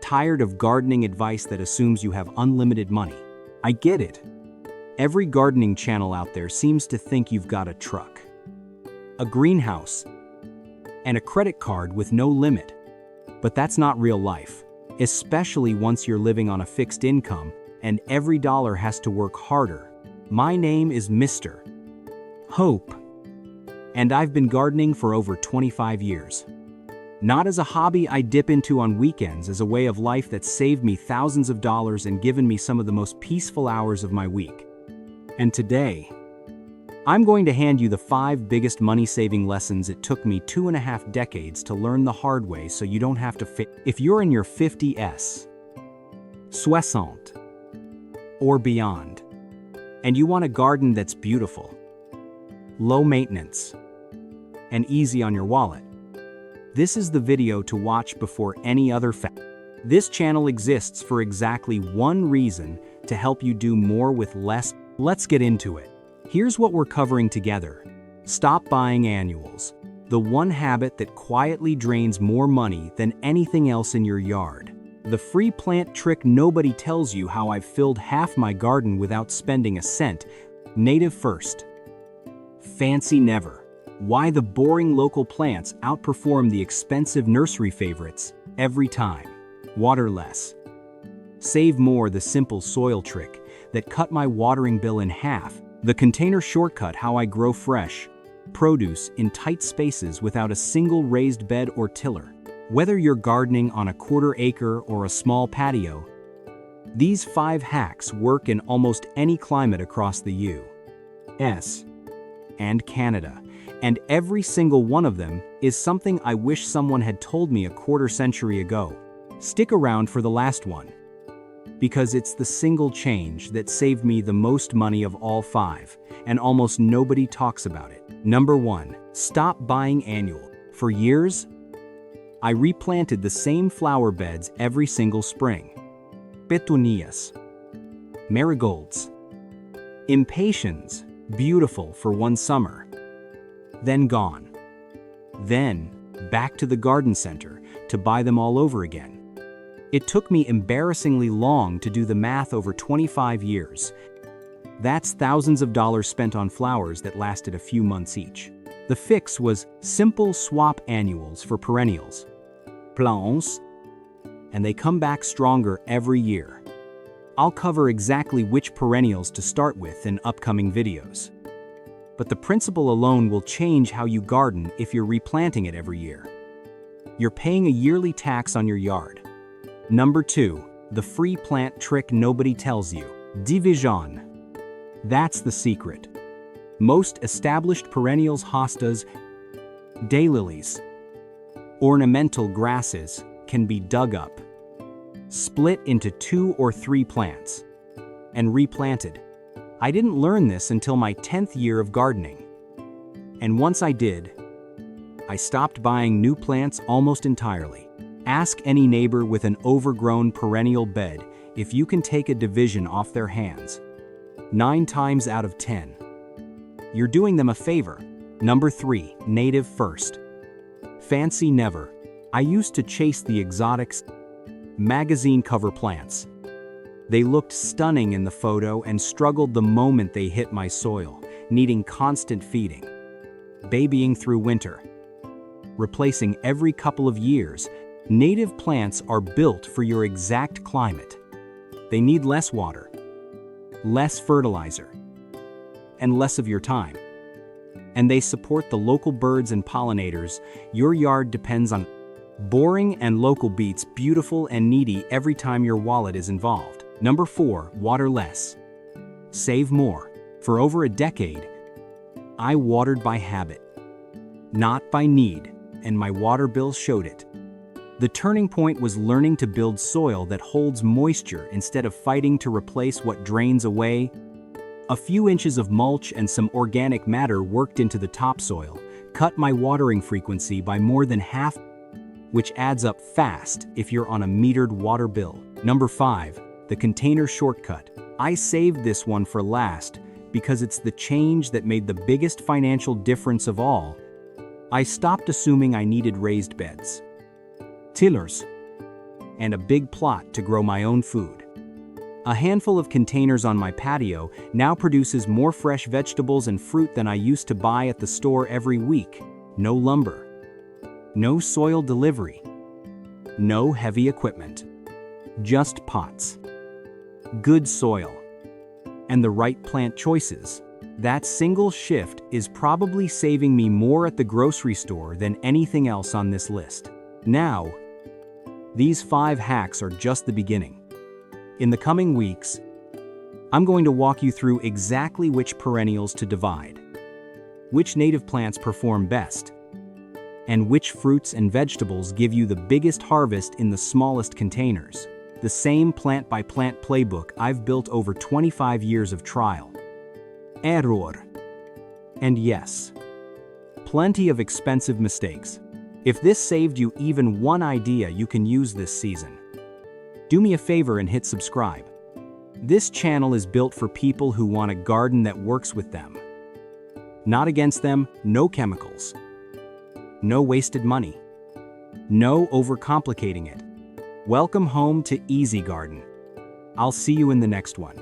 Tired of gardening advice that assumes you have unlimited money? I get it. Every gardening channel out there seems to think you've got a truck, a greenhouse, and a credit card with no limit. But that's not real life, especially once you're living on a fixed income and every dollar has to work harder. My name is Mr. Hope, and I've been gardening for over 25 years. Not as a hobby I dip into on weekends, as a way of life that's saved me thousands of dollars and given me some of the most peaceful hours of my week. And today, I'm going to hand you the 5 biggest money-saving lessons it took me 2.5 decades to learn the hard way, so you don't have to If you're in your 50s, 60, or beyond, and you want a garden that's beautiful, low maintenance, and easy on your wallet, this is the video to watch before any other This channel exists for exactly one reason: to help you do more with less. Let's get into it. Here's what we're covering together. Stop buying annuals. The one habit that quietly drains more money than anything else in your yard. The free plant trick nobody tells you: how I've filled half my garden without spending a cent. Native first. Fancy never. Why the boring local plants outperform the expensive nursery favorites every time. Water less. Save more. The simple soil trick that cut my watering bill in half. The container shortcut: how I grow fresh produce in tight spaces without a single raised bed or tiller. Whether you're gardening on a 1/4 acre or a small patio, these 5 hacks work in almost any climate across the U.S. and Canada. And every single one of them is something I wish someone had told me a 1/4 century ago. Stick around for the last one, because it's the single change that saved me the most money of all 5, and almost nobody talks about it. Number 1. Stop buying annual. For years, I replanted the same flower beds every single spring. Petunias, marigolds, impatiens, beautiful for one summer, then gone. Then, back to the garden center to buy them all over again. It took me embarrassingly long to do the math over 25 years. That's thousands of dollars spent on flowers that lasted a few months each. The fix was simple: swap annuals for perennials. Plants, and they come back stronger every year. I'll cover exactly which perennials to start with in upcoming videos. But the principle alone will change how you garden if you're replanting it every year. You're paying a yearly tax on your yard. Number 2. The free plant trick nobody tells you. Division. That's the secret. Most established perennials, hostas, daylilies, ornamental grasses, can be dug up, split into 2 or 3 plants, and replanted. I didn't learn this until my 10th year of gardening. And once I did, I stopped buying new plants almost entirely. Ask any neighbor with an overgrown perennial bed if you can take a division off their hands. 9 times out of 10, you're doing them a favor. Number 3. Native first. Fancy never. I used to chase the exotics, magazine cover plants. They looked stunning in the photo and struggled the moment they hit my soil, needing constant feeding, babying through winter, replacing every couple of years. Native plants are built for your exact climate. They need less water, less fertilizer, and less of your time. And they support the local birds and pollinators your yard depends on. Boring and local beats beautiful and needy every time your wallet is involved. Number 4. Water less. Save more. For over a decade, I watered by habit, not by need, and my water bill showed it. The turning point was learning to build soil that holds moisture instead of fighting to replace what drains away. A few inches of mulch and some organic matter worked into the topsoil cut my watering frequency by more than half, which adds up fast if you're on a metered water bill. Number 5. The container shortcut. I saved this one for last because it's the change that made the biggest financial difference of all. I stopped assuming I needed raised beds, tillers, and a big plot to grow my own food. A handful of containers on my patio now produces more fresh vegetables and fruit than I used to buy at the store every week. No lumber. No soil delivery. No heavy equipment. Just pots. Good soil. And the right plant choices. That single shift is probably saving me more at the grocery store than anything else on this list. Now, these 5 hacks are just the beginning. In the coming weeks, I'm going to walk you through exactly which perennials to divide, which native plants perform best, and which fruits and vegetables give you the biggest harvest in the smallest containers. The same plant-by-plant playbook I've built over 25 years of trial, error, and yes, plenty of expensive mistakes. If this saved you even one idea you can use this season, do me a favor and hit subscribe. This channel is built for people who want a garden that works with them. Not against them, no chemicals. No wasted money. No overcomplicating it. Welcome home to Easy Garden. I'll see you in the next one.